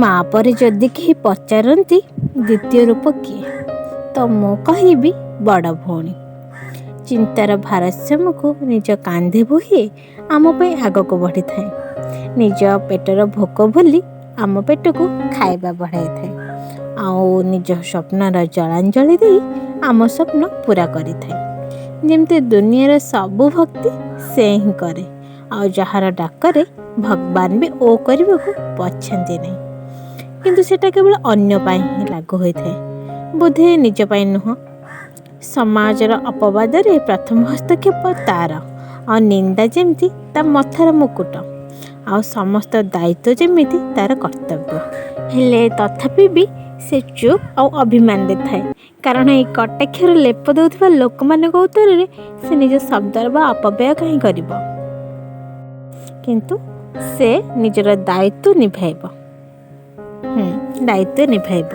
ମା' ପରେ ଯଦି କେହି ପଚାରନ୍ତି ଦ୍ୱିତୀୟ ରୂପ କିଏ, ତ ମୁଁ କହିବି ବଡ଼ ଭଉଣୀ। ଚିନ୍ତାର ଭାରସାମ୍ୟକୁ ନିଜ କାନ୍ଧେ ବୋହି ଆମ ପାଇଁ ଆଗକୁ ବଢ଼ିଥାଏ। ନିଜ ପେଟର ଭୋକ ଭୁଲି ଆମ ପେଟକୁ ଖାଇବା ବଢ଼ାଇଥାଏ। ଆଉ ନିଜ ସ୍ୱପ୍ନର ଜଳାଞ୍ଜଳି ଦେଇ ଆମ ସ୍ୱପ୍ନ ପୁରା କରିଥାଏ। ଯେମିତି ଦୁନିଆର ସବୁ ଭକ୍ତି ସେ ହିଁ କରେ, ଆଉ ଯାହାର ଡାକରେ ଭଗବାନ ବି ଓ କରିବାକୁ ପଛାନ୍ତି ନାହିଁ। କିନ୍ତୁ ସେଟା କେବଳ ଅନ୍ୟ ପାଇଁ ହିଁ ଲାଗୁ ହୋଇଥାଏ, ବୋଧେ ନିଜ ପାଇଁ ନୁହଁ। ସମାଜର ଅପବାଦରେ ପ୍ରଥମ ହସ୍ତକ୍ଷେପ ତା'ର, ଆଉ ନିନ୍ଦା ଯେମିତି ତା ମଥାର ମୁକୁଟ, ଆଉ ସମସ୍ତ ଦାୟିତ୍ୱ ଯେମିତି ତା'ର କର୍ତ୍ତବ୍ୟ। ହେଲେ ତଥାପି ବି ସେ ଚୁପ୍ ଆଉ ଅଭିମାନରେ ଥାଏ, କାରଣ ଏହି କଟାକ୍ଷର ଲେପ ଦେଉଥିବା ଲୋକମାନଙ୍କ ଉତ୍ତରରେ ସେ ନିଜ ଶବ୍ଦର ବା ଅପବ୍ୟୟ କାହିଁ କରିବ। କିନ୍ତୁ ସେ ନିଜର ଦାୟିତ୍ୱ ନିଭାଇବ। ଦାୟିତ୍ୱ ନିଭାଇବ।